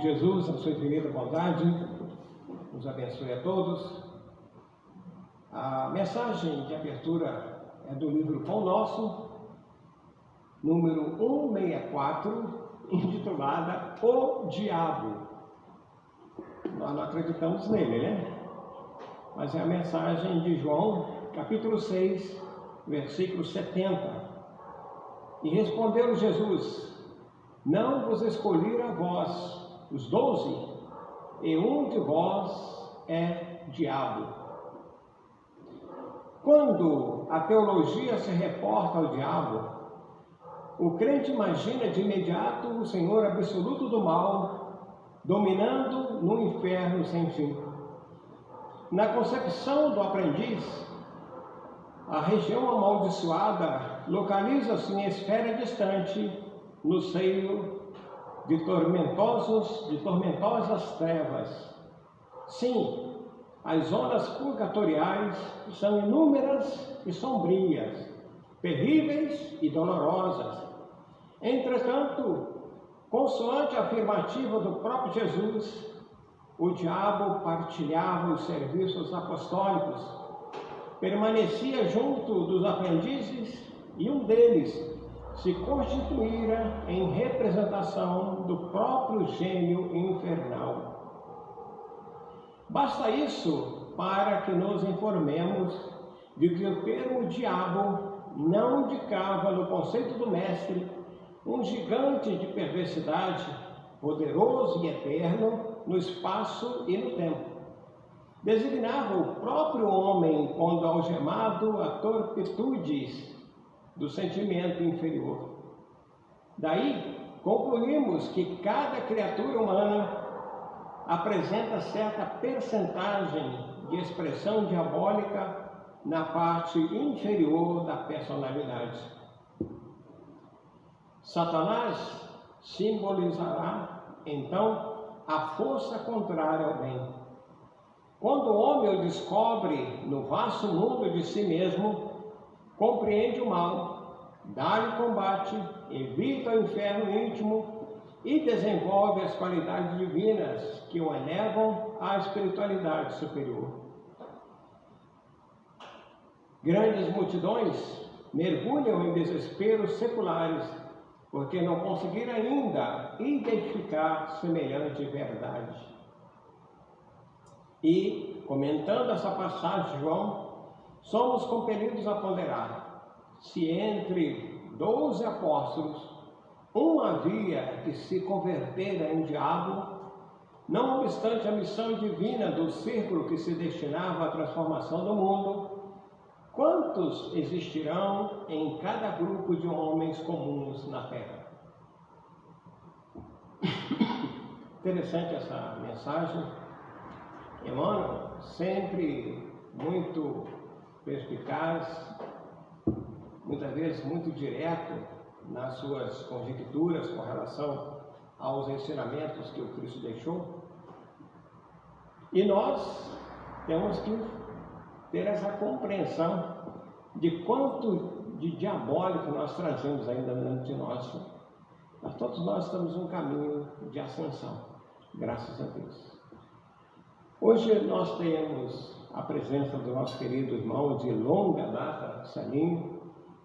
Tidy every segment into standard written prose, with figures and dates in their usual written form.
Jesus, a sua infinita bondade, nos abençoe a todos. A mensagem de abertura é do livro Pão Nosso, número 164, intitulada O Diabo. Nós não acreditamos nele, né? Mas é a mensagem de João, capítulo 6, versículo 70. E respondeu Jesus: não vos escolhi a vós, os 12, e um de vós é diabo. Quando a teologia se reporta ao diabo, o crente imagina de imediato o Senhor absoluto do mal, dominando no inferno sem fim. Na concepção do aprendiz, a região amaldiçoada localiza-se em esfera distante, no seio de tormentosas trevas. Sim, as zonas purgatoriais são inúmeras e sombrias, terríveis e dolorosas. Entretanto, consoante a afirmativa do próprio Jesus, o diabo partilhava os serviços apostólicos, permanecia junto dos aprendizes e um deles se constituíra em representação do próprio gênio infernal. Basta isso para que nos informemos de que o termo diabo não indicava no conceito do mestre um gigante de perversidade, poderoso e eterno no espaço e no tempo. Designava o próprio homem quando algemado a torpitudes do sentimento inferior. Daí, concluímos que cada criatura humana apresenta certa percentagem de expressão diabólica na parte inferior da personalidade. Satanás simbolizará, então, a força contrária ao bem. Quando o homem o descobre no vasto mundo de si mesmo, compreende o mal, dá-lhe combate, evita o inferno íntimo e desenvolve as qualidades divinas que o elevam à espiritualidade superior. Grandes multidões mergulham em desesperos seculares porque não conseguiram ainda identificar semelhante verdade. E, comentando essa passagem de João, somos compelidos a ponderar se entre 12 apóstolos um havia de se converter em diabo, não obstante a missão divina do círculo que se destinava à transformação do mundo. Quantos existirão em cada grupo de homens comuns na Terra? Interessante essa mensagem. Emmanuel, sempre muito perspicaz, muitas vezes muito direto nas suas conjecturas com relação aos ensinamentos que o Cristo deixou. E nós temos que ter essa compreensão de quanto de diabólico nós trazemos ainda dentro de nós. Mas todos nós estamos num caminho de ascensão, graças a Deus. Hoje nós temos a presença do nosso querido irmão de longa data, Celinho.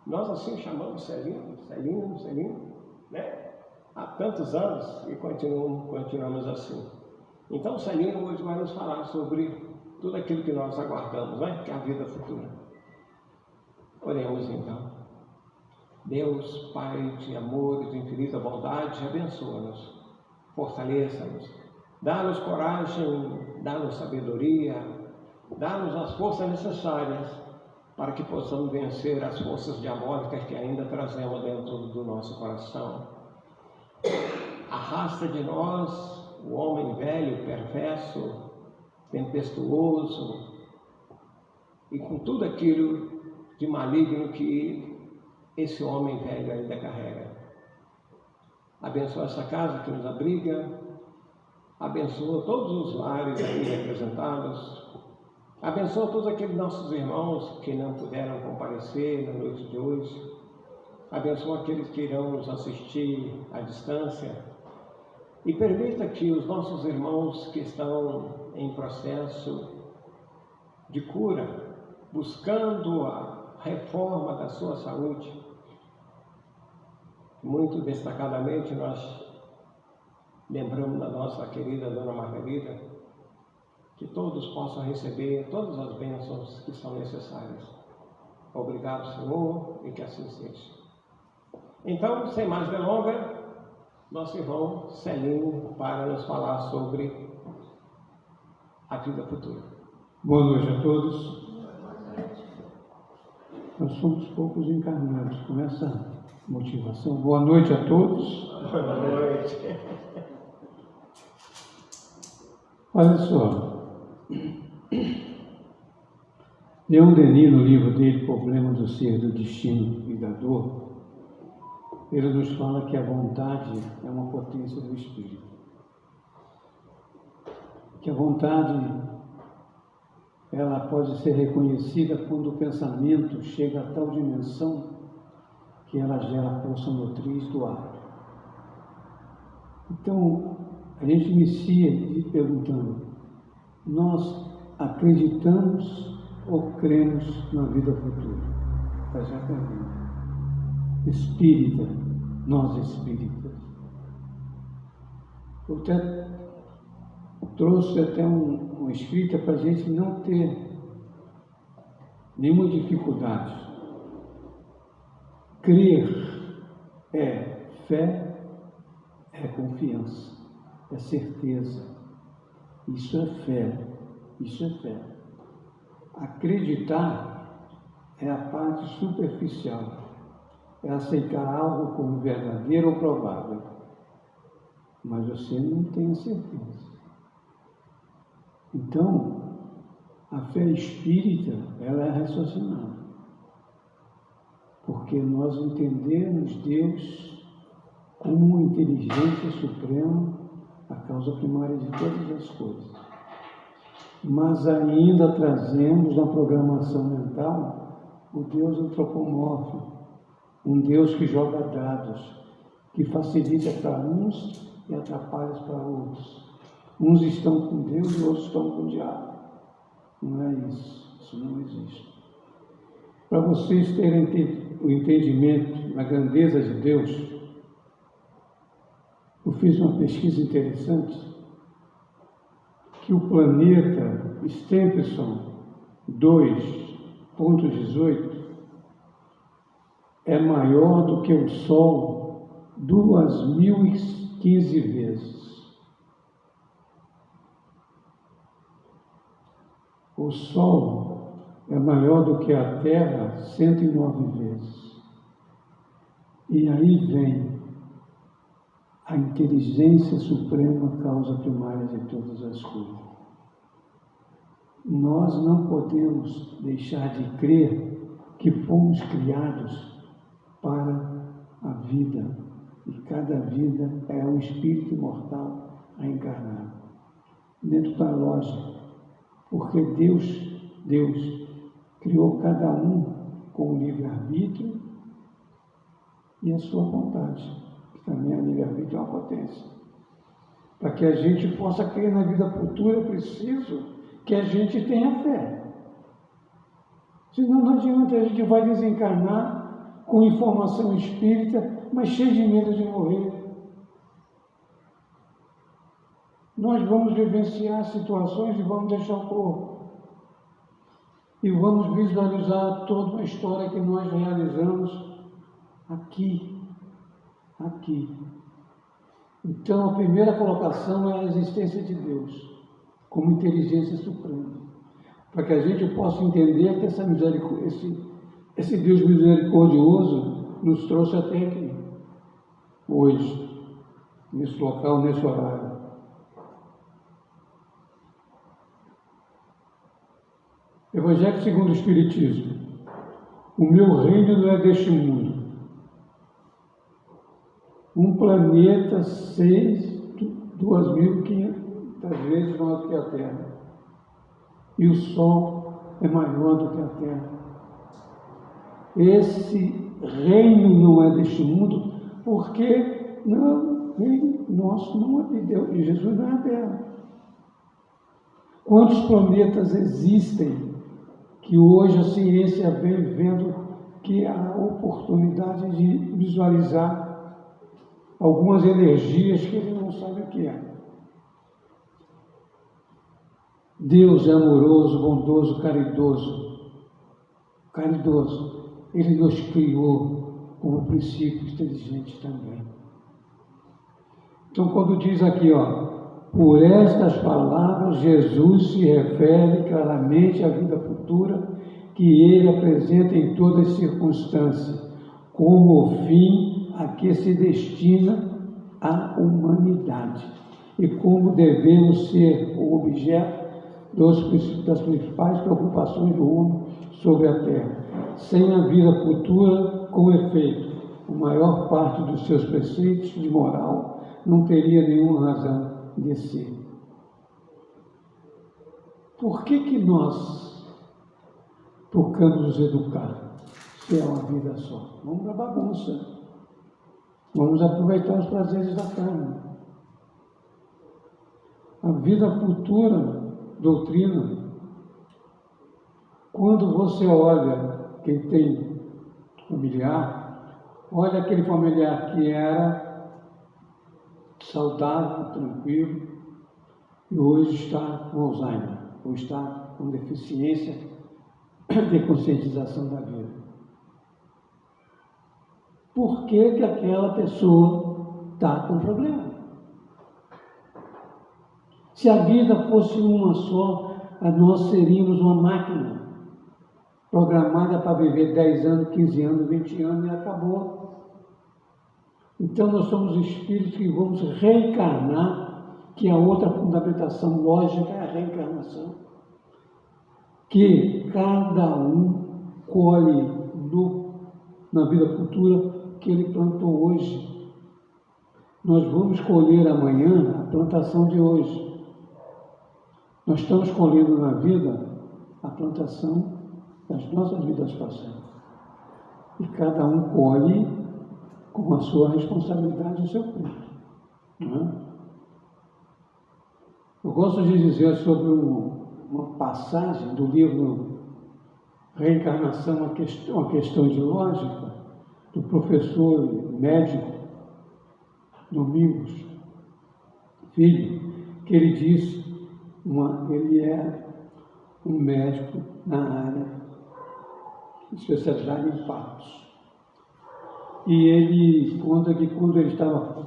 Nós assim chamamos Celinho, né? Há tantos anos e continuamos assim. Então Celinho hoje vai nos falar sobre tudo aquilo que nós aguardamos, né? Que é a vida futura. Oremos então. Deus, Pai de amor e de infinita bondade, abençoa-nos, fortaleça-nos, dá-nos coragem, dá-nos sabedoria, dá-nos as forças necessárias para que possamos vencer as forças diabólicas que ainda trazemos dentro do nosso coração. Arrasta de nós o homem velho, perverso, tempestuoso e com tudo aquilo de maligno que esse homem velho ainda carrega. Abençoa essa casa que nos abriga, abençoa todos os lares aqui representados, abençoa todos aqueles nossos irmãos que não puderam comparecer na noite de hoje, abençoa aqueles que irão nos assistir à distância e permita que os nossos irmãos que estão em processo de cura, buscando a reforma da sua saúde, muito destacadamente nós lembramos da nossa querida Dona Margarida, que todos possam receber todas as bênçãos que são necessárias. Obrigado, Senhor, e que assim seja. Então, sem mais delongas, nosso irmão Celinho para nos falar sobre a vida futura. Boa noite a todos. Nós somos poucos encarnados com essa motivação. Boa noite a todos. Boa noite. Olha só, Leon Denis, no livro dele, Problema do Ser, do Destino e da Dor, ele nos fala que a vontade é uma potência do espírito. Que a vontade, ela pode ser reconhecida quando o pensamento chega a tal dimensão que ela gera a força motriz do ato. Então, a gente inicia perguntando: nós acreditamos ou cremos na vida futura? Faz a pergunta. Espírita, nós espíritas. Eu até trouxe uma escrita para a gente não ter nenhuma dificuldade. Crer é fé, é confiança, é certeza. Isso é fé, isso é fé. Acreditar é a parte superficial, é aceitar algo como verdadeiro ou provável, mas você não tem a certeza. Então, a fé espírita, ela é raciocinada, porque nós entendemos Deus como uma inteligência suprema, a causa primária de todas as coisas. Mas ainda trazemos na programação mental o Deus antropomórfico, um Deus que joga dados, que facilita para uns e atrapalha para outros. Uns estão com Deus e outros estão com o diabo. Não é isso, isso não existe. Para vocês terem o entendimento da grandeza de Deus, eu fiz uma pesquisa interessante, que o planeta Stephenson 2.18 é maior do que o Sol 2015 vezes. O Sol é maior do que a Terra 109 vezes. E aí vem a inteligência suprema, causa primária de todas as coisas. Nós não podemos deixar de crer que fomos criados para a vida, e cada vida é um espírito imortal a encarnar. Dentro da lógica, porque Deus criou cada um com o livre-arbítrio e a sua vontade, que também a livre-arbítrio é uma potência. Para que a gente possa crer na vida futura, é preciso que a gente tenha fé. Senão não adianta, a gente vai desencarnar com informação espírita, mas cheio de medo de morrer. Nós vamos vivenciar situações e vamos deixar o corpo. E vamos visualizar toda uma história que nós realizamos aqui. Então, a primeira colocação é a existência de Deus, como inteligência suprema. Para que a gente possa entender que esse Deus misericordioso nos trouxe até aqui, hoje, nesse local, nesse horário. Evangelho segundo o Espiritismo. O meu reino não é deste mundo. Um planeta 2.500 vezes maior do que a Terra. E o Sol é maior do que a Terra. Esse reino não é deste mundo, porque não, Ele nosso não é de Deus, de Jesus não é a Terra. Quantos planetas existem que hoje a ciência vem vendo que há oportunidade de visualizar algumas energias que ele não sabe o que é. Deus é amoroso, bondoso, caridoso. Caridoso. Ele nos criou como princípio inteligente também. Então, quando diz aqui, por estas palavras, Jesus se refere claramente à vida futura que ele apresenta em todas as circunstâncias, como o fim a que se destina a humanidade e como devemos ser o objeto das principais preocupações do homem sobre a terra. Sem a vida futura, com efeito, a maior parte dos seus preceitos de moral não teria nenhuma razão de ser. Por que nós procuramos nos educar se é uma vida só? Vamos para a bagunça. Vamos aproveitar os prazeres da carne. A vida futura, doutrina, quando você olha quem tem familiar, olha aquele familiar que era saudável, tranquilo, e hoje está com Alzheimer, ou está com deficiência de conscientização da vida. Por que aquela pessoa está com problema? Se a vida fosse uma só, nós seríamos uma máquina programada para viver 10 anos, 15 anos, 20 anos e acabou. Então nós somos espíritos que vamos reencarnar, que a outra fundamentação lógica é a reencarnação. Que cada um colhe na vida futura que ele plantou hoje. Nós vamos colher amanhã a plantação de hoje. Nós estamos colhendo na vida a plantação das nossas vidas passadas. E cada um colhe com a sua responsabilidade o seu fruto. Não é? Eu gosto de dizer sobre uma passagem do livro Reencarnação, uma questão de lógica, do professor médico Domingos Filho, que ele diz, ele é um médico na área de especialidade em partos. E ele conta que quando ele estava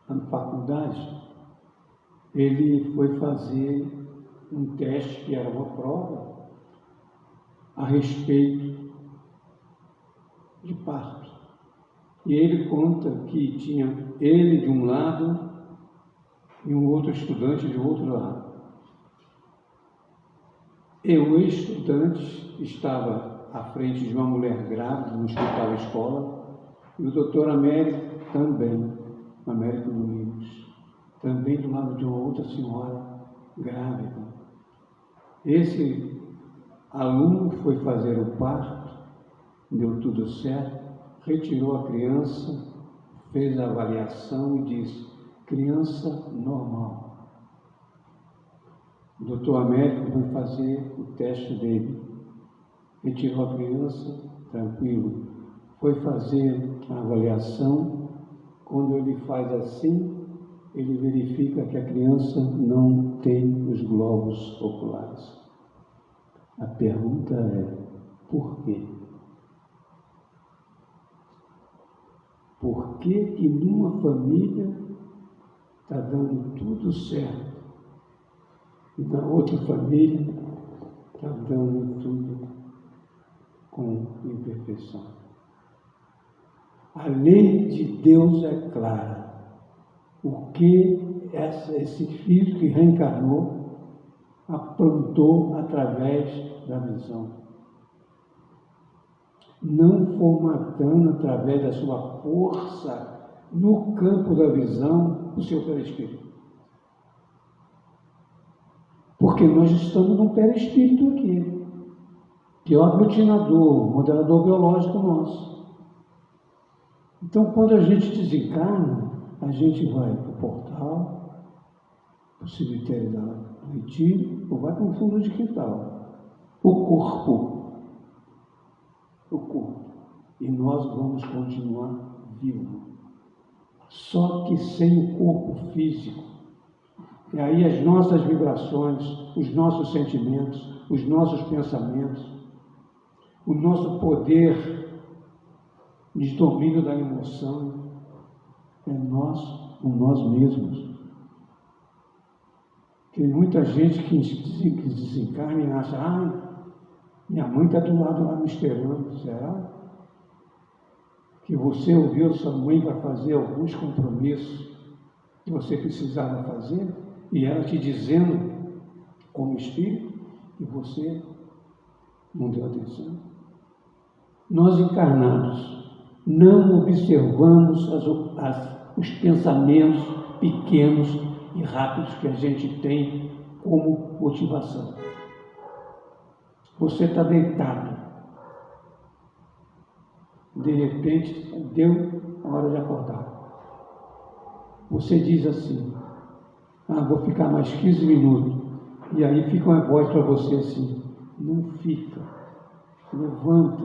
na faculdade, ele foi fazer um teste, que era uma prova, a respeito de parto. E ele conta que tinha ele de um lado e um outro estudante de outro lado. E o estudante estava à frente de uma mulher grávida no hospital escola, e o doutor Américo também, Américo Domingos, também do lado de uma outra senhora grávida. Esse aluno foi fazer o parto, deu tudo certo, retirou a criança, fez a avaliação e disse: criança normal. O doutor Américo foi fazer o teste dele, retirou a criança, tranquilo, foi fazer a avaliação. Quando ele faz assim, ele verifica que a criança não tem os globos oculares. A pergunta é: por quê? Por que numa família está dando tudo certo e na outra família está dando tudo com imperfeição? A lei de Deus é clara. O que esse filho que reencarnou aprontou através da visão. Não formatando através da sua força no campo da visão o seu perispírito. Porque nós estamos num perispírito aqui, que é o aglutinador, o moderador biológico nosso. Então, quando a gente desencarna, a gente vai para o portal, para o cemitério do retiro, ou vai para o fundo de quintal. O corpo. E nós vamos continuar vivos. Só que sem o corpo físico. E aí as nossas vibrações, os nossos sentimentos, os nossos pensamentos, o nosso poder de domínio da emoção é nós mesmos. Tem muita gente que desencarna e acha, minha mãe está do lado lá me esperando. Será que você ouviu sua mãe para fazer alguns compromissos que você precisava fazer e ela te dizendo como espírito e você não deu atenção? Nós encarnados não observamos os pensamentos pequenos e rápidos que a gente tem como motivação. Você está deitado. De repente, deu a hora de acordar. Você diz assim, vou ficar mais 15 minutos. E aí fica uma voz para você assim, não fica, levanta,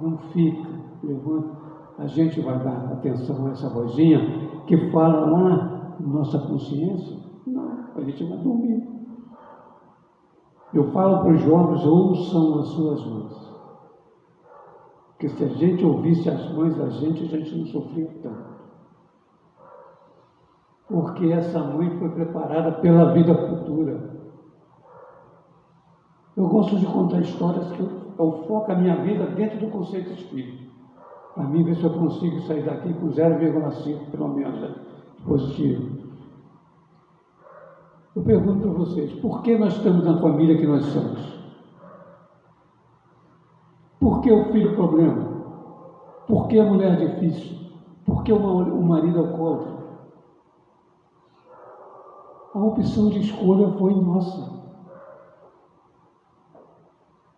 não fica, levanta. A gente vai dar atenção a essa vozinha que fala lá na nossa consciência? Não, a gente vai dormir. Eu falo para os jovens, ouçam as suas mães. Porque se a gente ouvisse as mães da gente, a gente não sofria tanto. Porque essa mãe foi preparada pela vida futura. Eu gosto de contar histórias que eu foco a minha vida dentro do conceito espírita. Para mim, ver se eu consigo sair daqui com 0,5, pelo menos, positivo. Eu pergunto para vocês, por que nós estamos na família que nós somos? Por que o filho problema? Por que a mulher difícil? Por que o marido alcoólatra? A opção de escolha foi nossa.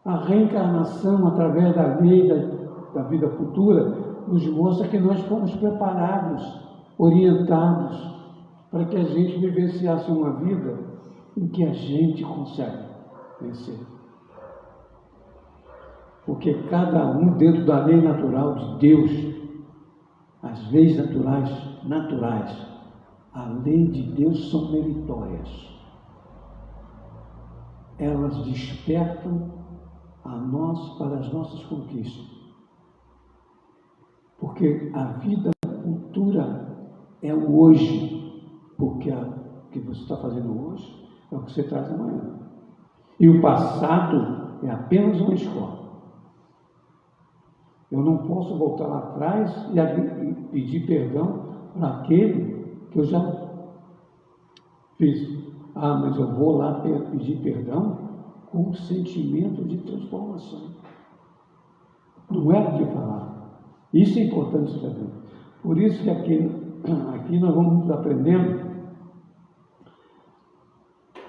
A reencarnação, através da lei da vida futura, nos mostra que nós fomos preparados, orientados, para que a gente vivenciasse uma vida em que a gente consegue vencer. Porque cada um, dentro da lei natural de Deus, as leis naturais, a lei de Deus são meritórias. Elas despertam a nós para as nossas conquistas. Porque a vida futura é o hoje. Porque o que você está fazendo hoje é o que você traz amanhã. E o passado é apenas uma escola. Eu não posso voltar lá atrás e pedir perdão para aquele que eu já fiz. Mas eu vou lá pedir perdão com um sentimento de transformação. Não é o que falar. Isso é importante saber. Por isso que aqui nós vamos aprendendo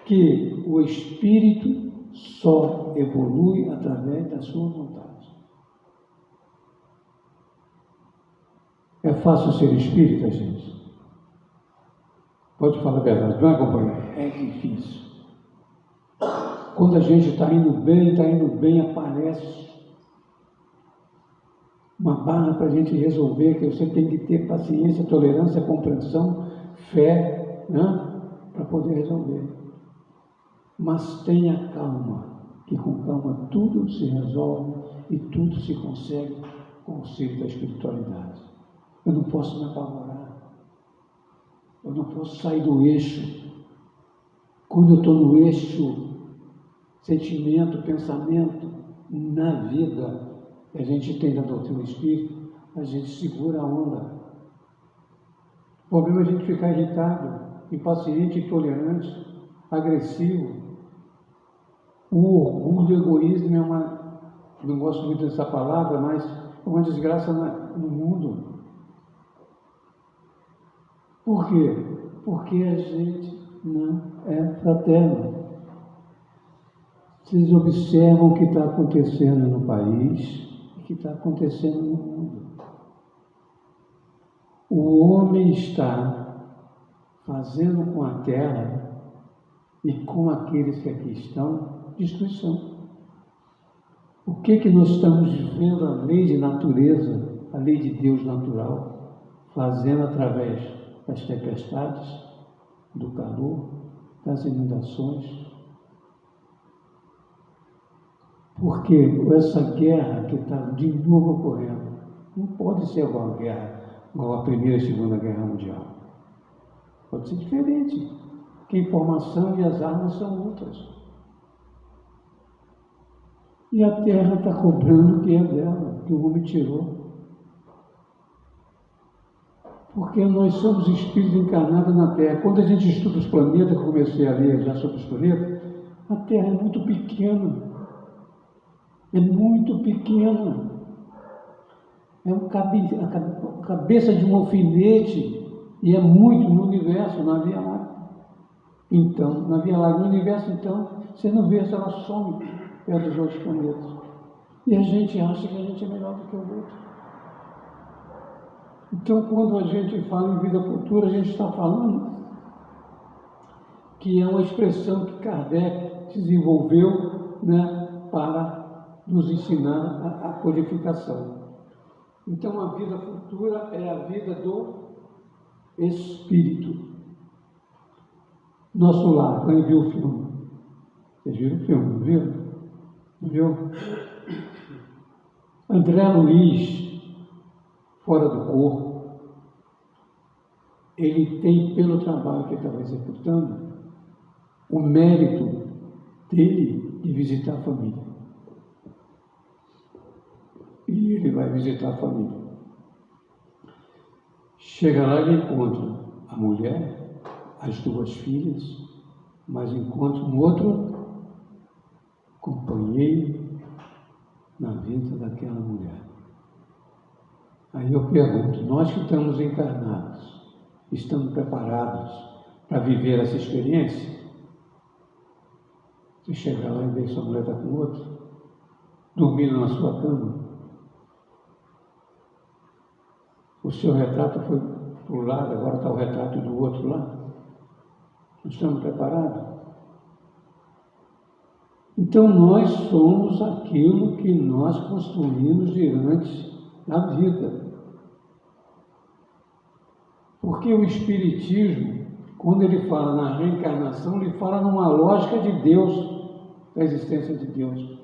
que o espírito só evolui através da sua vontade. É fácil ser espírita, gente? Pode falar a verdade, não é, companheiro? É difícil. Quando a gente está indo bem, aparece uma barra para a gente resolver, que você tem que ter paciência, tolerância, compreensão, fé, né? Para poder resolver. Mas tenha calma, que com calma tudo se resolve e tudo se consegue com o auxílio da espiritualidade. Eu não posso me apavorar. Eu não posso sair do eixo. Quando eu estou no eixo sentimento, pensamento, na vida que a gente tem da doutrina espírita, a gente segura a onda. O problema é a gente ficar irritado, impaciente, intolerante, agressivo. O orgulho, o egoísmo é não gosto muito dessa palavra, mas é uma desgraça no mundo. Por quê? Porque a gente não é fraterno. Vocês observam o que está acontecendo no país e o que está acontecendo no mundo. O homem está fazendo com a terra e com aqueles que aqui estão destruição. O que nós estamos vivendo? A lei de natureza, a lei de Deus natural, fazendo através das tempestades, do calor, das inundações. Porque essa guerra que está de novo ocorrendo não pode ser uma guerra igual a Primeira e Segunda Guerra Mundial. Pode ser diferente, porque a informação e as armas são outras. E a terra está cobrando o que é dela, que o homem tirou. Porque nós somos espíritos encarnados na Terra. Quando a gente estuda os planetas, que eu comecei a ler já sobre os planetas, a Terra é muito pequena. É muito pequena. É a cabeça de um alfinete e é muito no universo, na Via Láctea. Então, na Via Láctea, no universo, então, você não vê se ela some perto dos outros planetas. E a gente acha que a gente é melhor do que o outro. Então, quando a gente fala em vida futura, a gente está falando que é uma expressão que Kardec desenvolveu, né, para nos ensinar a codificação. Então, a vida futura é a vida do Espírito. Nosso lar, quem viu o filme? Vocês viram o filme, não viram? Não viu? André Luiz, fora do corpo, ele tem, pelo trabalho que ele estava executando, o mérito dele de visitar a família. E ele vai visitar a família. Chega lá e encontra a mulher, as duas filhas, mas encontra um outro companheiro na vida daquela mulher. Aí eu pergunto, nós que estamos encarnados, estamos preparados para viver essa experiência? Você chegar lá e ver sua mulher está com outro, dormindo na sua cama, o seu retrato foi para o lado, agora está o retrato do outro lá. Nós estamos preparados? Então nós somos aquilo que nós construímos diante da vida. Porque o Espiritismo, quando ele fala na reencarnação, ele fala numa lógica de Deus, da existência de Deus.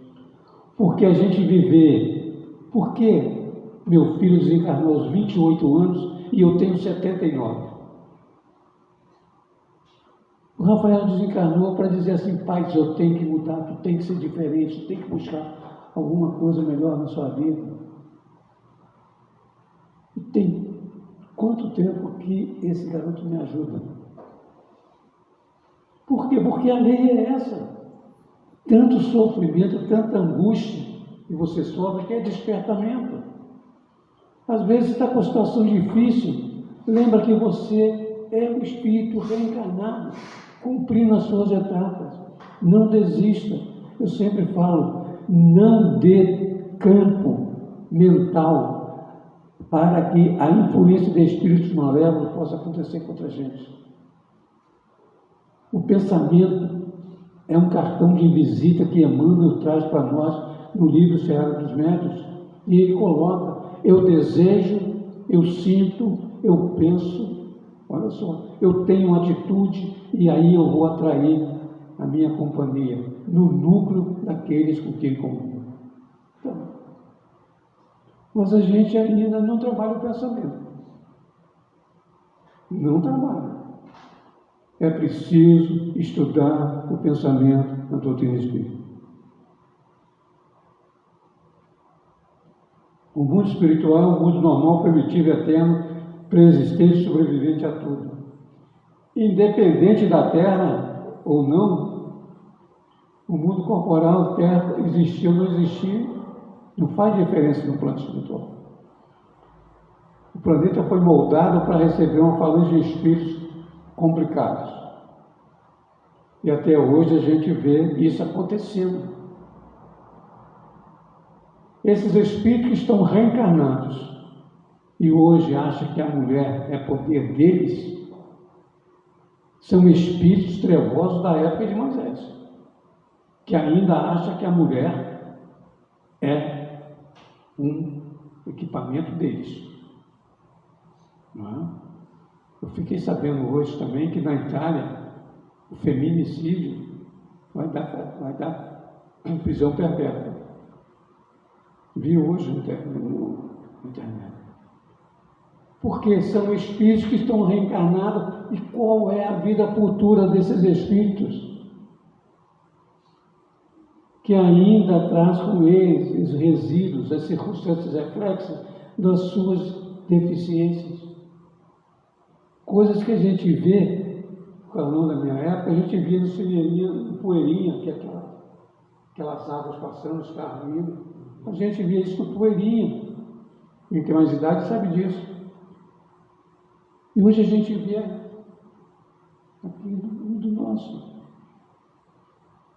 Porque a gente viver, porque meu filho desencarnou aos 28 anos e eu tenho 79. O Rafael desencarnou para dizer assim, pai, eu tenho que mudar, tu tem que ser diferente, tu tem que buscar alguma coisa melhor na sua vida. E tem quanto tempo que esse garoto me ajuda? Por quê? Porque a lei é essa. Tanto sofrimento, tanta angústia que você sofre, que é despertamento. Às vezes está com situação difícil, lembra que você é um espírito reencarnado, cumprindo as suas etapas. Não desista. Eu sempre falo, não dê campo mental para que a influência de espíritos malévolos possa acontecer contra a gente. O pensamento é um cartão de visita que Emmanuel traz para nós no livro Seara dos Médiuns, e ele coloca, eu desejo, eu sinto, eu penso, olha só, eu tenho uma atitude e aí eu vou atrair a minha companhia no núcleo daqueles com quem comungo. Então, mas a gente ainda não trabalha o pensamento. Não trabalha. É preciso estudar o pensamento na doutrina espírita. O mundo espiritual é um mundo normal, primitivo, eterno, preexistente, sobrevivente a tudo. Independente da Terra ou não, o mundo corporal, Terra, existiu ou não existiu, não faz diferença no plano espiritual. O planeta foi moldado para receber uma falange de espíritos complicados. E até hoje a gente vê isso acontecendo. Esses espíritos estão reencarnados e hoje acham que a mulher é poder deles, São espíritos trevosos da época de Moisés, que ainda acham que a mulher é um equipamento deles. Não é? Eu fiquei sabendo hoje também que na Itália o feminicídio vai dar prisão perpétua. Vi hoje no internet. Porque são espíritos que estão reencarnados. E qual é a vida futura desses espíritos? Que ainda traz com eles os resíduos, as circunstâncias reflexas das suas deficiências. Coisas que a gente vê, o calor da minha época, a gente via no cinema, no Poeirinha, que é aquelas águas passando, os carros indo. A gente via isso no Poeirinha. Quem tem mais idade sabe disso. E hoje a gente vê aqui do nosso.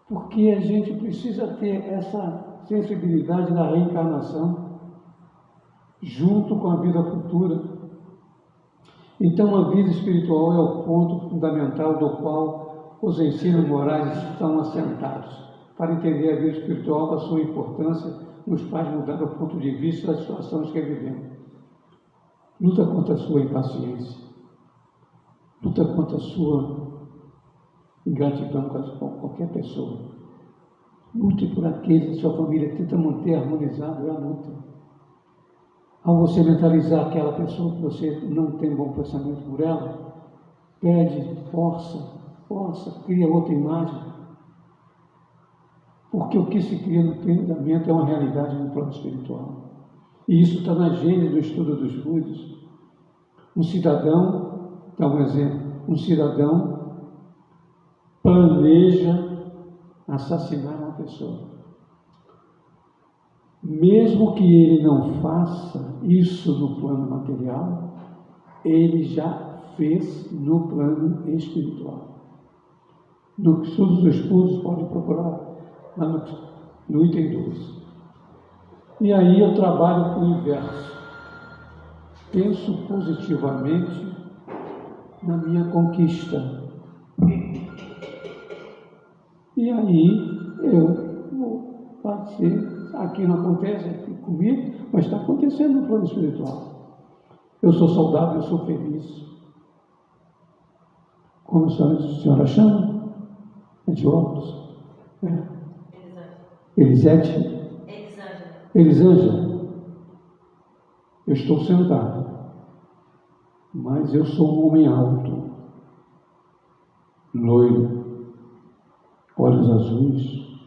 Porque a gente precisa ter essa sensibilidade da reencarnação junto com a vida futura. Então a vida espiritual é o ponto fundamental do qual os ensinos morais estão assentados. Para entender a vida espiritual, a sua importância nos faz mudar o ponto de vista das situações que vivemos. Luta contra a sua impaciência. Luta contra a sua ingratidão com qualquer pessoa. Lute por aqueles que sua família tenta manter harmonizado, é a luta. Ao você mentalizar aquela pessoa que você não tem bom pensamento por ela, pede força, cria outra imagem. Porque o que se cria no pensamento é uma realidade no plano espiritual. E isso está na gênese do estudo dos fluidos. Um cidadão, dá um exemplo, um cidadão planeja assassinar uma pessoa. Mesmo que ele não faça isso no plano material, ele já fez no plano espiritual. No estudo dos estudos, pode procurar lá no item 2. E aí eu trabalho com o inverso. Penso positivamente na minha conquista. E aí eu vou fazer. Aqui não acontece aqui comigo, mas está acontecendo no plano espiritual. Eu sou saudável, eu sou feliz. Como a senhora chama? É de óculos? É. Elisete? Elisângela. Eu estou sentado, mas eu sou um homem alto, loiro, olhos azuis,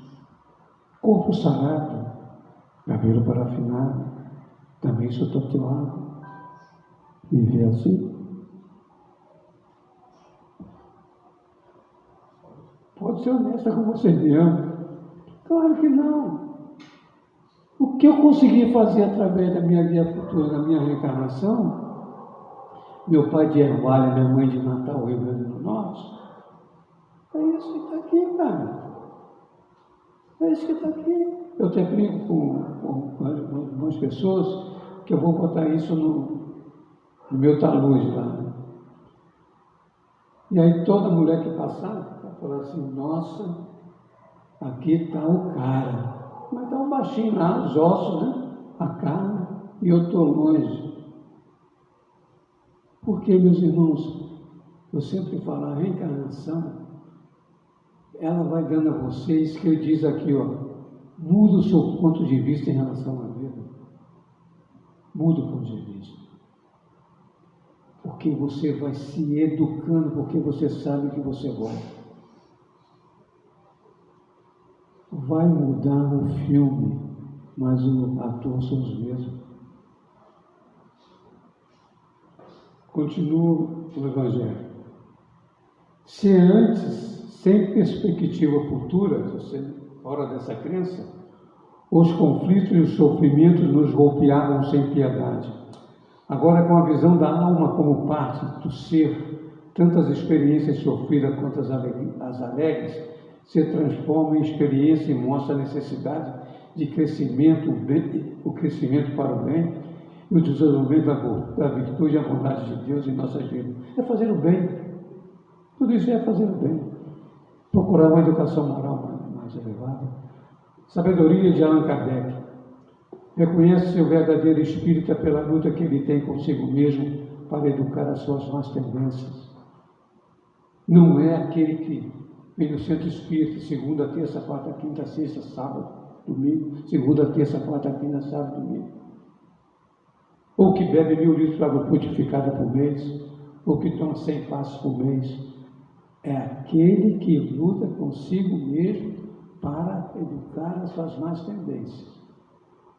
corpo sarado, cabelo parafinado, também sou tatuado. E vê assim? Pode ser honesta com você mesmo. Claro que não. O que eu consegui fazer através da minha vida futura, da minha reencarnação, meu pai de Ervalha, minha mãe de Natal, Rio Grande do Norte, é isso que está aqui, cara. É isso que está aqui. Eu até brinco com algumas pessoas que eu vou botar isso no meu talude lá. E aí toda mulher que passar vai falar assim, nossa, aqui está o cara. Mas está um baixinho lá, os ossos, né? A carne, e eu estou longe. Porque, meus irmãos, eu sempre falo, a reencarnação, ela vai dando a vocês, que eu diz aqui, ó, muda o seu ponto de vista em relação à vida. Muda o ponto de vista. Porque você vai se educando, porque você sabe que você volta. Vai mudar o filme, mas o ator são os mesmos. Continuo o Evangelho. Se antes, sem perspectiva futura, fora dessa crença, os conflitos e os sofrimentos nos golpeavam sem piedade. Agora, com a visão da alma como parte do ser, tantas experiências sofridas quanto as alegres, se transforma em experiência e mostra a necessidade de crescimento, o crescimento para o bem e o desenvolvimento da virtude e a vontade de Deus em nossas vidas. É fazer o bem. Tudo isso é fazer o bem. Procurar uma educação moral mais elevada. Sabedoria de Allan Kardec. Reconhece seu verdadeiro espírita pela luta que ele tem consigo mesmo para educar as suas más tendências. Não é aquele que vem no centro espírita, segunda, terça, quarta, quinta, sexta, sábado, domingo, segunda, terça, quarta, quinta, sábado, domingo. Ou que bebe 1000 litros de água purificada por mês, ou que toma 100 passos por mês. É aquele que luta consigo mesmo para educar as suas más tendências.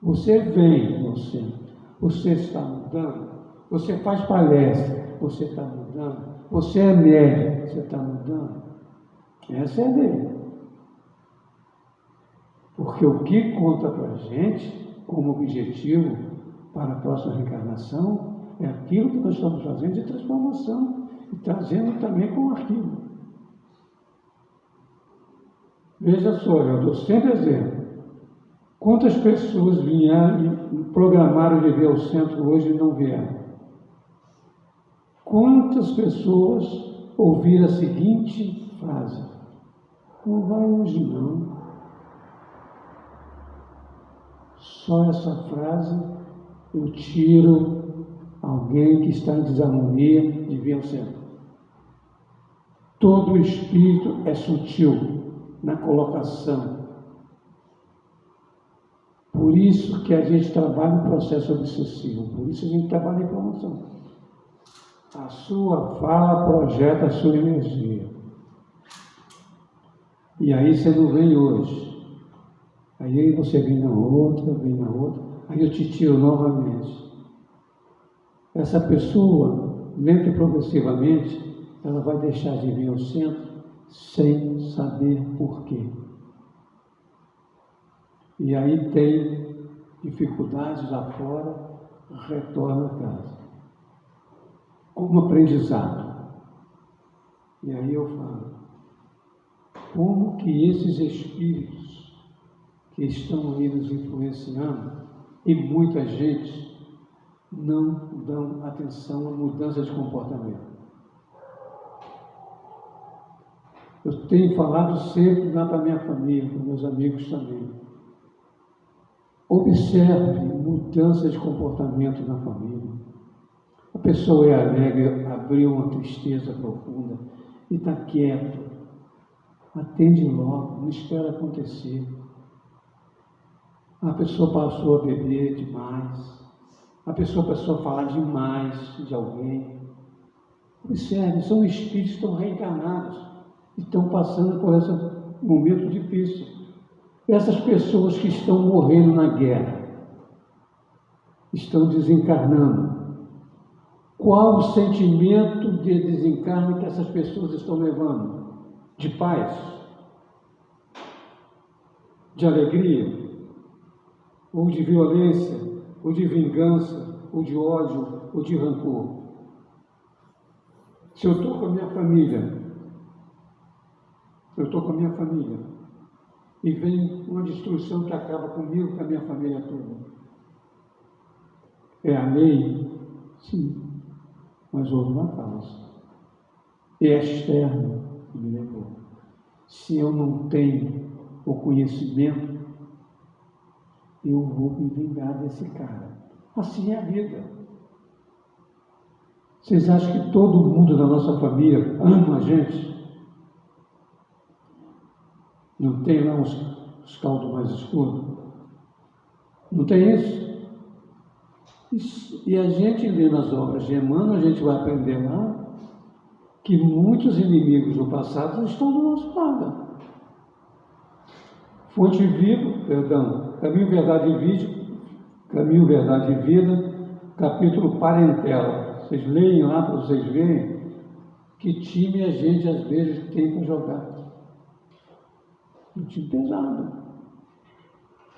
Você vem no centro, você está mudando, você faz palestra, você está mudando, você é médico, você está mudando. Essa é a dele. Porque o que conta para a gente, como objetivo para a próxima reencarnação, é aquilo que nós estamos fazendo de transformação e trazendo também como arquivo. Veja só, eu dou sempre exemplo. Quantas pessoas vieram e programaram de vir ao centro hoje e não vieram? Quantas pessoas ouviram a seguinte frase: não vai hoje não. Só essa frase eu tiro alguém que está em desarmonia de vir ao centro. Todo o espírito é sutil na colocação. Por isso que a gente trabalha em processo obsessivo, por isso a gente trabalha em promoção. A sua fala projeta a sua energia. E aí você não vem hoje. Aí você vem na outra, aí eu te tiro novamente. Essa pessoa, lenta e progressivamente, ela vai deixar de vir ao centro sem saber por quê. E aí tem dificuldades lá fora, retorna a casa. Como aprendizado. E aí eu falo, como que esses espíritos que estão aí nos influenciando, e muita gente, não dão atenção à mudança de comportamento. Eu tenho falado sempre lá para a minha família, para meus amigos também. Observe mudança de comportamento na família. A pessoa é alegre, abriu uma tristeza profunda e está quieto. Atende logo, não espera acontecer. A pessoa passou a beber demais. A pessoa passou a falar demais de alguém. Observe, são espíritos que estão reencarnados, estão passando por esse momento difícil. Essas pessoas que estão morrendo na guerra, estão desencarnando. Qual o sentimento de desencarne que essas pessoas estão levando? De paz? De alegria? Ou de violência? Ou de vingança? Ou de ódio? Ou de rancor? Se eu estou com a minha família, e vem uma destruição que acaba comigo, com a minha família toda. É a lei? Sim. Mas houve uma causa. É externo que me levou. Se eu não tenho o conhecimento, eu vou me vingar desse cara. Assim é a vida. Vocês acham que todo mundo da nossa família ama a gente? Não tem lá os caldos mais escuros? Não tem isso? E a gente lê nas obras de Emmanuel, a gente vai aprender lá que muitos inimigos do passado estão do nosso lado. Fonte Viva, Caminho, Verdade e Vida, capítulo Parentela. Vocês leem lá para vocês verem que time a gente às vezes tem para jogar. Um time pesado.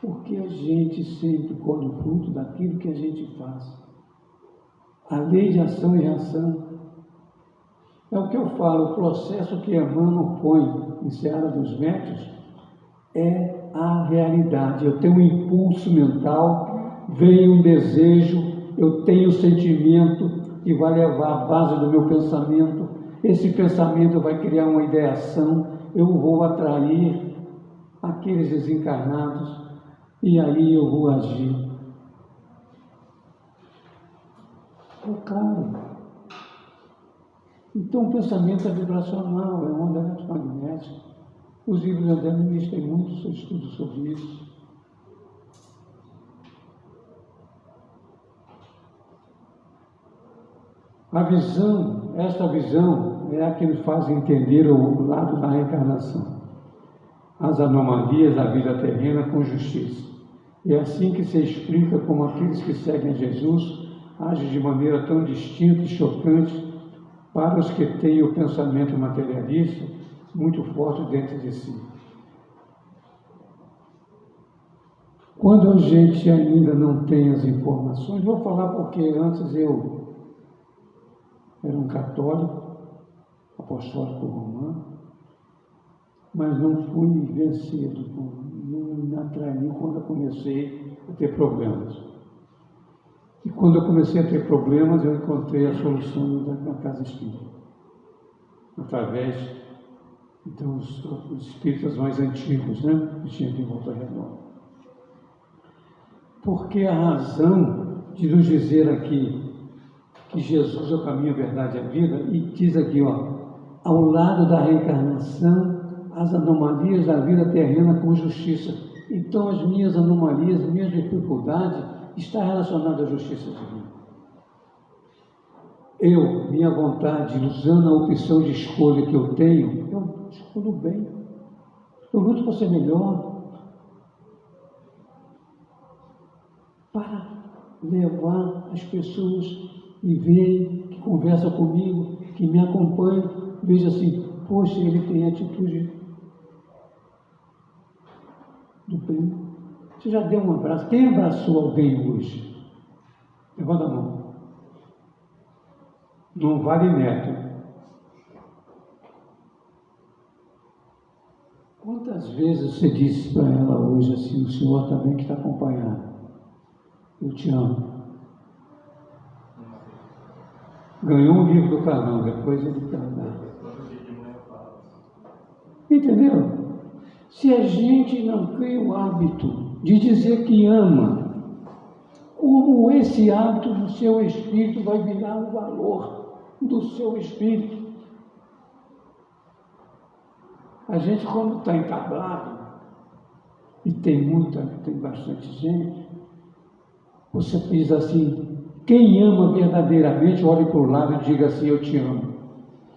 Porque a gente sempre colhe o fruto daquilo que a gente faz. A lei de ação e reação. É o que eu falo, o processo que Emmanuel põe em Seara dos Médiuns é a realidade. Eu tenho um impulso mental, vem um desejo, eu tenho um sentimento que vai levar a base do meu pensamento, esse pensamento vai criar uma ideação, eu vou atrair aqueles desencarnados e aí eu vou agir. É claro. Então o pensamento é vibracional, é onda eletromagnética. Os livros da André Luiz têm muito estudo sobre isso. A visão, esta visão é a que nos faz entender o lado da reencarnação, as anomalias da vida terrena com justiça. É assim que se explica como aqueles que seguem Jesus agem de maneira tão distinta e chocante para os que têm o pensamento materialista muito forte dentro de si. Quando a gente ainda não tem as informações, vou falar porque antes eu era um católico, apostólico romano, mas não fui vencido, não me atraí quando eu comecei a ter problemas. E quando eu comecei a ter problemas, eu encontrei a solução da casa espírita, através então, os espíritas mais antigos, né, que tinham de Volta Redonda. Porque a razão de nos dizer aqui que Jesus é o caminho, a verdade e a vida, e diz aqui, ó, ao lado da reencarnação, as anomalias da vida terrena com justiça. Então, as minhas anomalias, as minhas dificuldades, estão relacionadas à justiça divina. Eu, minha vontade, usando a opção de escolha que eu tenho, eu escolho bem. Eu luto para ser melhor. Para levar as pessoas e verem, que conversam comigo, que me acompanham, veja assim, poxa, ele tem atitude do bem. Você já deu um abraço? Quem abraçou alguém hoje? Levanta a mão. Não vale neto. Quantas vezes você disse para ela hoje assim, o senhor também que está acompanhado, eu te amo. Ganhou um livro do Carlão, depois ele carregou. Entendeu? Se a gente não cria o hábito de dizer que ama, como esse hábito do seu espírito vai virar o valor do seu espírito? A gente, quando está entablado, e tem bastante gente, você diz assim, quem ama verdadeiramente, olhe para o lado e diga assim, eu te amo.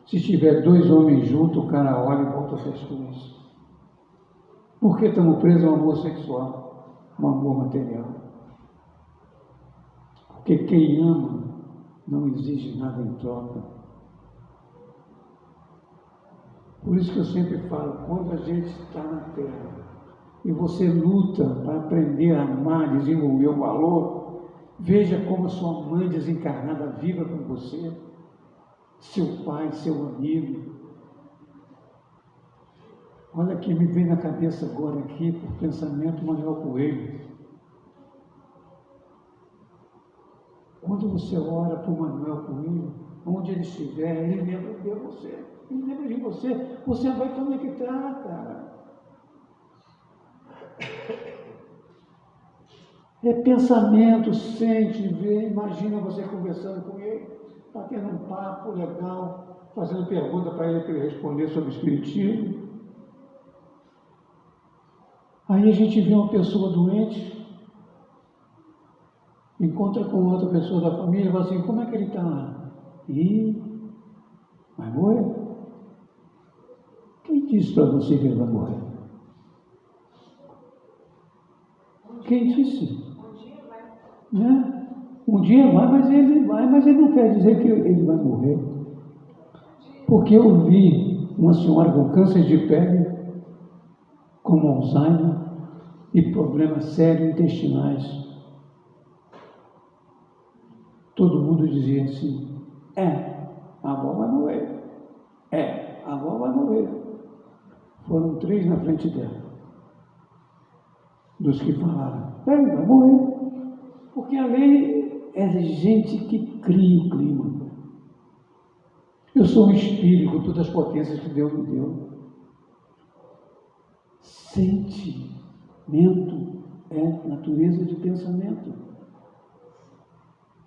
Se tiver dois homens juntos, o cara olha e volta a pescoço. Porque estamos presos ao amor sexual, ao amor material. Porque quem ama não exige nada em troca. Por isso que eu sempre falo, quando a gente está na Terra e você luta para aprender a amar, desenvolver o valor, veja como a sua mãe desencarnada viva com você, seu pai, seu amigo. Olha que me vem na cabeça agora aqui, por pensamento, Manuel Coelho. Quando você ora para o Manuel Coelho, onde ele estiver, ele lembra de você. Ele lembra de você. Você vai conectar, cara. É pensamento, sente, vê, imagina você conversando com ele, batendo um papo legal, fazendo pergunta para ele responder sobre o espiritismo. Aí a gente vê uma pessoa doente, encontra com outra pessoa da família e fala assim, como é que ele está lá? Ih, vai morrer. Quem disse para você que ele vai morrer? Quem disse? Né? Um dia vai, mas ele não quer dizer que ele vai morrer. Porque eu vi uma senhora com câncer de pele, com Alzheimer e problemas sérios intestinais. Todo mundo dizia assim, a avó vai morrer. A avó vai morrer. Foram 3 na frente dela, dos que falaram, vai morrer. Porque a lei é gente que cria o clima. Eu sou um espírito com todas as potências que Deus me deu. Sentimento é natureza de pensamento.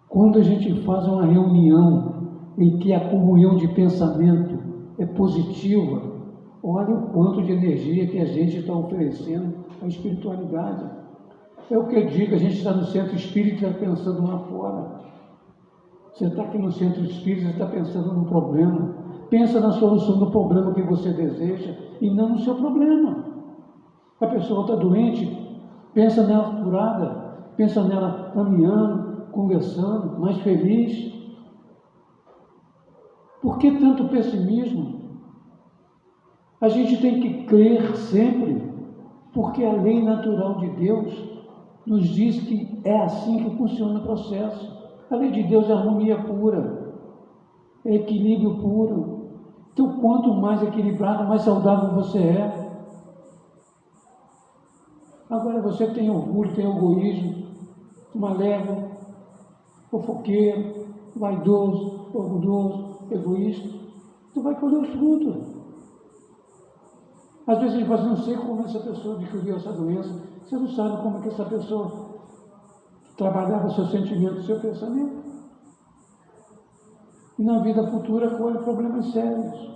Quando a gente faz uma reunião em que a comunhão de pensamento é positiva, olha o quanto de energia que a gente está oferecendo à espiritualidade. É o que eu digo, a gente está no centro espírita pensando lá fora. Você está aqui no centro espírita, você está pensando no problema. Pensa na solução do problema que você deseja e não no seu problema. A pessoa está doente, pensa nela curada, pensa nela caminhando, conversando, mais feliz. Por que tanto pessimismo? A gente tem que crer sempre, porque a lei natural de Deus nos diz que é assim que funciona o processo. A lei de Deus é harmonia pura, é equilíbrio puro. Então, quanto mais equilibrado, mais saudável você é. Agora você tem orgulho, tem egoísmo, malévolo, fofoqueiro, vaidoso, orgulhoso, egoísta. Tu vai colher os frutos. Às vezes a gente fala assim, não sei como essa pessoa adquiriu essa doença. Você não sabe como é que essa pessoa trabalhava o seu sentimento, o seu pensamento. E na vida futura colhe problemas sérios.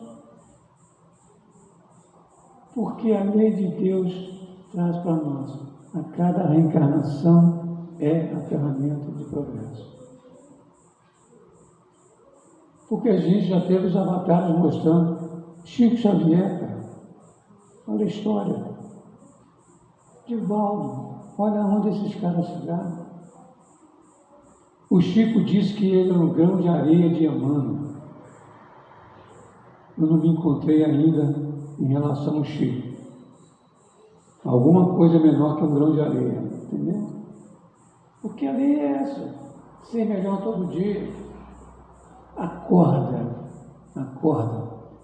Porque a lei de Deus traz para nós, a cada reencarnação é a ferramenta de progresso. Porque a gente já teve os avatares mostrando Chico Xavier, cara. Olha a história. Divaldo, olha onde esses caras chegaram. O Chico disse que ele é um grão de areia de Emmanuel. Eu não me encontrei ainda em relação ao Chico. Alguma coisa menor que um grão de areia, entendeu? Porque a lei é essa, ser melhor todo dia. Acorda,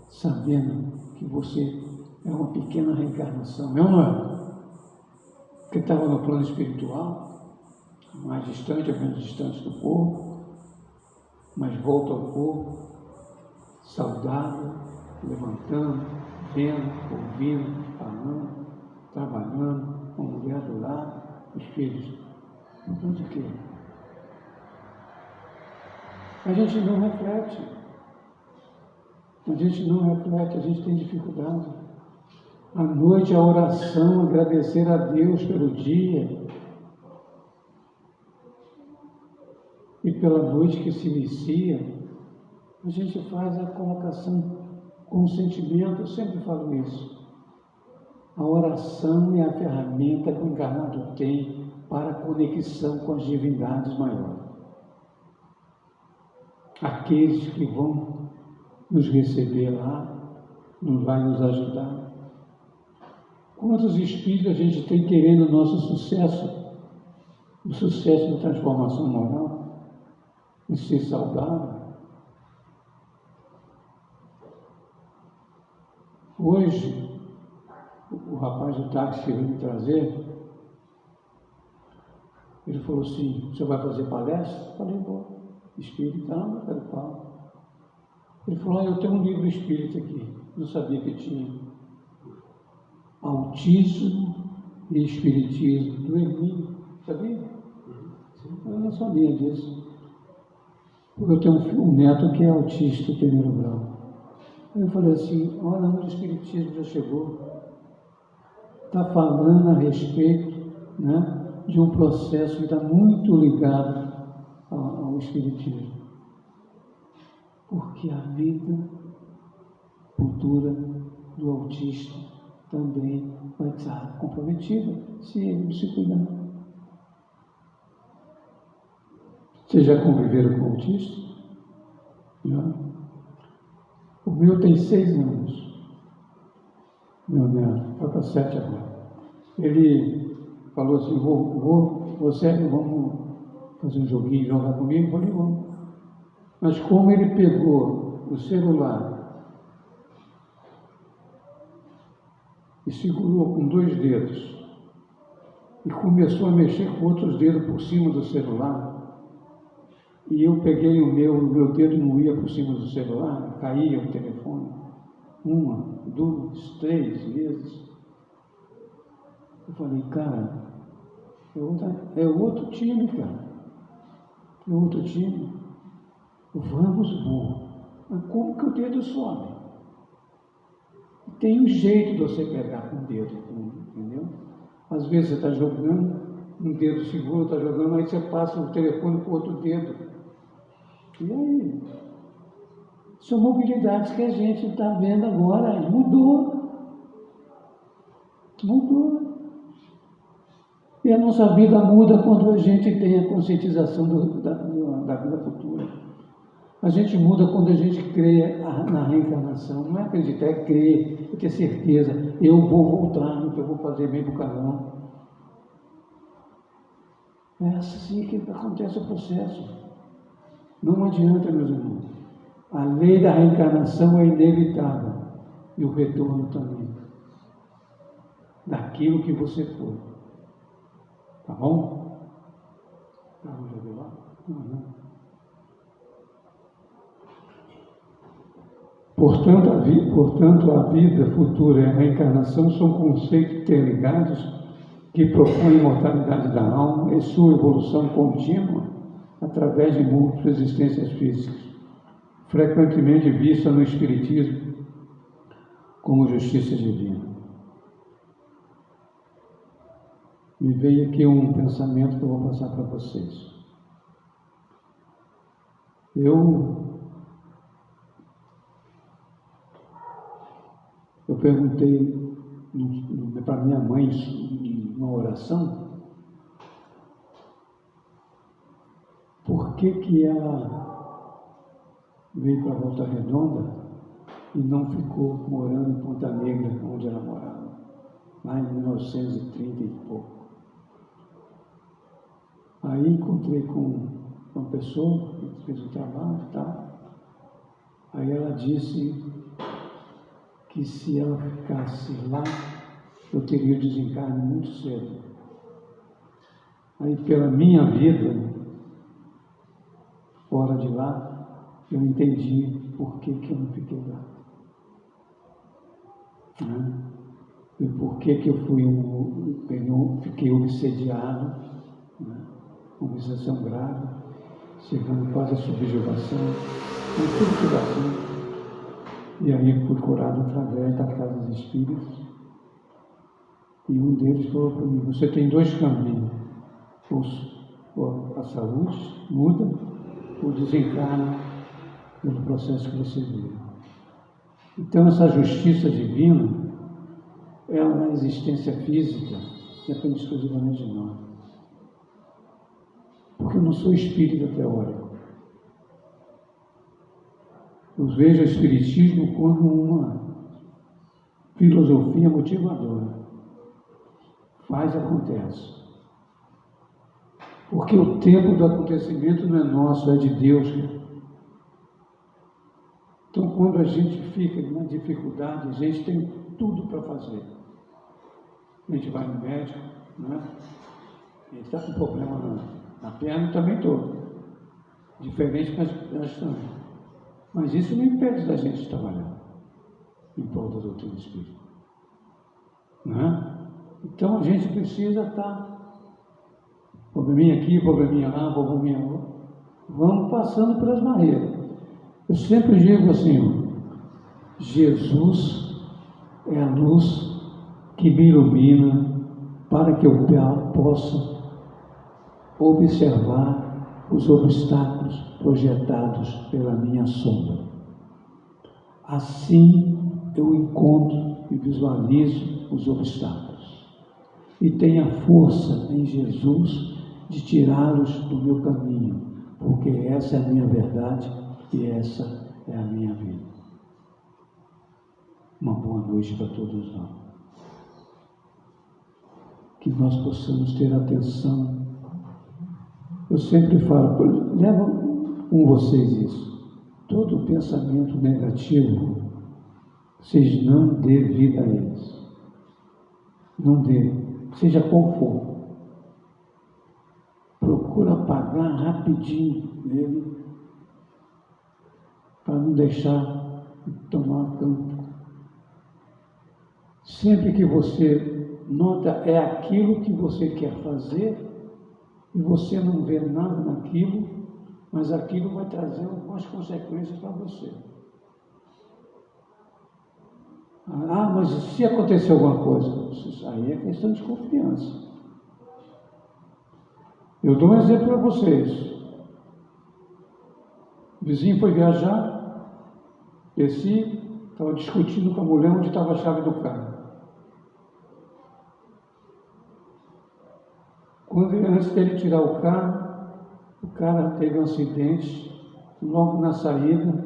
sabendo que você é uma pequena reencarnação, é ou não é? Que estava no plano espiritual, mais distante, apenas distante do corpo, mas volta ao corpo, saudável, levantando, vendo, ouvindo, falando, trabalhando, com a mulher do lado, os filhos. Então, de quê? A gente não reflete. A gente tem dificuldade. À noite, a oração, agradecer a Deus pelo dia. E pela noite que se inicia, a gente faz a colocação com sentimento, eu sempre falo isso. A oração é a ferramenta que o encarnado tem para a conexão com as divindades maiores. Aqueles que vão nos receber lá, não vai nos ajudar. Quantos espíritos a gente tem querendo o nosso sucesso, o sucesso da transformação moral, em ser saudável? Hoje, o rapaz do táxi que veio me trazer, ele falou assim, você vai fazer palestra? Eu falei, vou. Espírita, não, eu quero falar. Ele falou, eu tenho um livro espírita aqui, não sabia que tinha. Autismo e Espiritismo, do Hermínio, sabia? Eu não sabia disso. Porque eu tenho um neto que é autista, primeiro grau. Eu falei assim, olha onde o Espiritismo já chegou. Está falando a respeito, né, de um processo que está muito ligado ao Espiritismo. Porque a vida futura do autista também vai estar comprometida se ele não se cuidar. Vocês já conviveram com autista? Já? O meu tem 6 anos. Meu neto, vai para 7 agora. Ele falou assim, vamos fazer um joguinho, jogar comigo? Eu falei, vamos. Mas como ele pegou o celular e segurou com 2 dedos e começou a mexer com outros dedos por cima do celular, E eu peguei o meu dedo não ia por cima do celular, caía o telefone. 1, 2, 3 vezes. Eu falei, cara, é outro time, cara. É outro time. Vamos, burro. Mas como que o dedo sobe? Tem um jeito de você pegar com o dedo, entendeu? Às vezes você está jogando, um dedo seguro, está jogando, aí você passa o telefone com o outro dedo. E aí? São mobilidades que a gente está vendo agora. Mudou. E a nossa vida muda quando a gente tem a conscientização da vida futura. A gente muda quando a gente crê na reencarnação. Não é acreditar, é crer, é ter certeza. Eu vou voltar, então eu vou fazer bem para o canal. É assim que acontece o processo. Não adianta, meus irmãos. A lei da reencarnação é inevitável. E o retorno também. Daquilo que você foi. Tá bom? Vamos ver lá? Portanto, a vida futura e a reencarnação são conceitos interligados que propõem a imortalidade da alma e sua evolução contínua através de múltiplas existências físicas, frequentemente vista no Espiritismo como justiça divina. Me veio aqui um pensamento que eu vou passar para vocês. Eu perguntei para minha mãe em uma oração por que ela veio para Volta Redonda e não ficou morando em Ponta Negra, onde ela morava, lá em 1930 e pouco. Aí encontrei com uma pessoa que fez o trabalho e tal. Aí ela disse que se ela ficasse lá, eu teria o desencarne muito cedo. Aí, pela minha vida, fora de lá, eu entendi por que eu não fiquei lá. Né? E por que eu fiquei obsediado, né? Uma obsessão grave, chegando quase à subjugação, tudo que dá assim. E aí fui curado através da casa dos espíritos. E um deles falou para mim, você tem 2 caminhos. A saúde muda, ou desencarna pelo processo que você vive. Então essa justiça divina, ela na existência física, depende exclusivamente de nós. Porque eu não sou espírita teórico. Eu vejo o Espiritismo como uma filosofia motivadora. Faz, acontece. Porque o tempo do acontecimento não é nosso, é de Deus. Então, quando a gente fica na dificuldade, a gente tem tudo para fazer. A gente vai no médico, né? A gente está com problema na perna, também estou. Diferente, mas também. Mas isso não impede da gente trabalhar em prol da doutrina espírita. Né? Então a gente precisa estar, probleminha aqui, probleminha lá, probleminha lá, vamos passando pelas barreiras. Eu sempre digo assim, Jesus é a luz que me ilumina para que eu possa observar os obstáculos projetados pela minha sombra. Assim eu encontro e visualizo os obstáculos e tenho a força em Jesus de tirá-los do meu caminho, porque essa é a minha verdade e essa é a minha vida. Uma boa noite para todos nós. Que nós possamos ter atenção. Eu sempre falo, levam com vocês isso. Todo pensamento negativo, vocês não dê vida a eles. Não dê, seja qual for. Procure procura apagar rapidinho nele, para não deixar tomar campo. Sempre que você nota é aquilo que você quer fazer, e você não vê nada naquilo, mas aquilo vai trazer algumas consequências para você. Ah, mas se acontecer alguma coisa? Isso aí é questão de confiança. Eu dou um exemplo para vocês. O vizinho foi viajar, desci, estava discutindo com a mulher onde estava a chave do carro. Antes dele tirar o carro, o cara teve um acidente, logo na saída,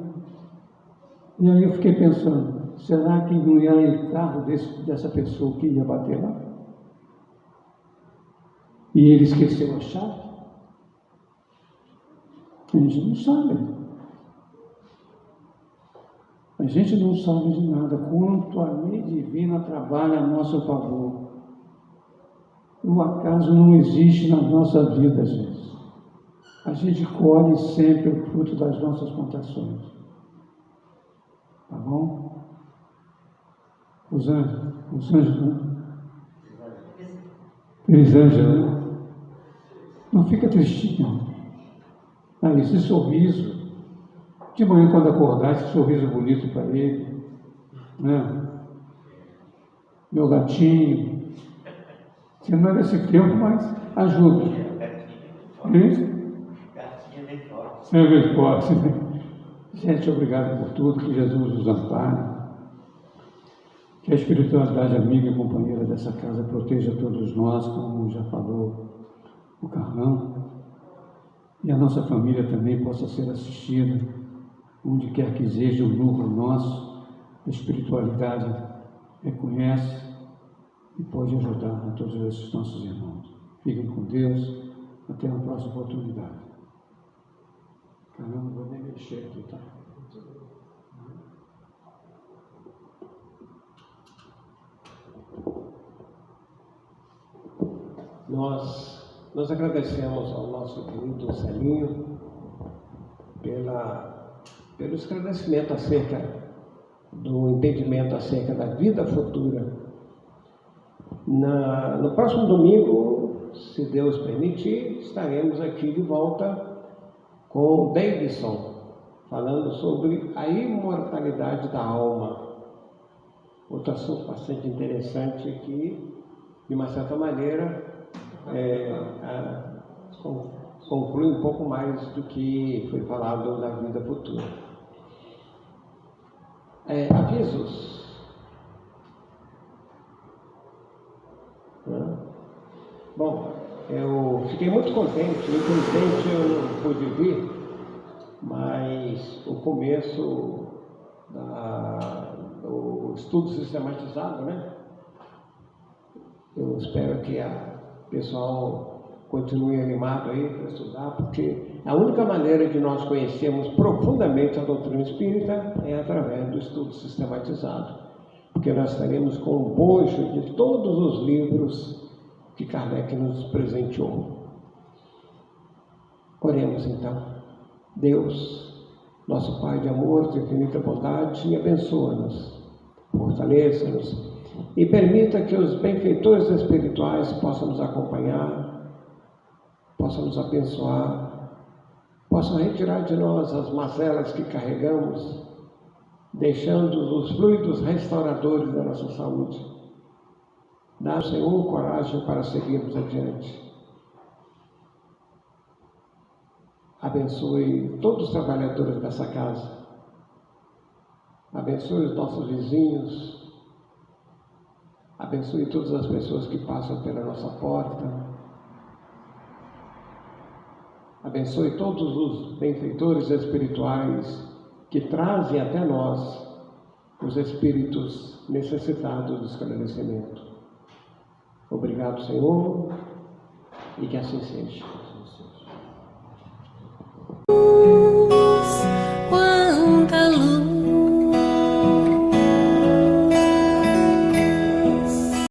e aí eu fiquei pensando, será que não era o carro dessa pessoa que ia bater lá? E ele esqueceu a chave? A gente não sabe. A gente não sabe de nada, quanto a lei divina trabalha a nosso favor. O acaso não existe na nossa vida, gente. A gente colhe sempre o fruto das nossas plantações. Tá bom? Os anjos, né? Elisângela, né? Não fica tristinho. Ah, esse sorriso, de manhã quando acordar, esse sorriso bonito para ele, né? Meu gatinho. Você não é desse tempo, mas ajuda. É bem forte. Gente, obrigado por tudo, que Jesus nos ampare. Que a espiritualidade amiga e companheira dessa casa proteja todos nós, como já falou o Carlão. E a nossa família também possa ser assistida, onde quer que seja o núcleo nosso, a espiritualidade reconhece e pode ajudar a todos esses nossos irmãos. Fiquem com Deus, até a próxima oportunidade. Caramba, não vou nem mexer aqui, tá? Nós agradecemos ao nosso querido Celinho pelo esclarecimento acerca do entendimento acerca da vida futura. No próximo domingo, se Deus permitir, estaremos aqui de volta com o Davidson, falando sobre a imortalidade da alma. Outro assunto bastante interessante que, de uma certa maneira, conclui um pouco mais do que foi falado da vida futura. Avisos. Bom, eu fiquei muito contente, infelizmente eu não pude vir, mas o começo do estudo sistematizado, né? Eu espero que o pessoal continue animado aí para estudar, porque a única maneira de nós conhecermos profundamente a doutrina espírita é através do estudo sistematizado, porque nós estaremos com o bojo de todos os livros que Kardec nos presenteou. Oremos então. Deus, nosso Pai de amor, de infinita bondade, abençoa-nos, fortaleça-nos e permita que os benfeitores espirituais possam nos acompanhar, possam nos abençoar, possam retirar de nós as mazelas que carregamos, deixando os fluidos restauradores da nossa saúde. Dá ao Senhor coragem para seguirmos adiante. Abençoe todos os trabalhadores dessa casa. Abençoe os nossos vizinhos. Abençoe todas as pessoas que passam pela nossa porta. Abençoe todos os benfeitores espirituais que trazem até nós os espíritos necessitados de esclarecimento. Obrigado, Senhor, e que assim seja.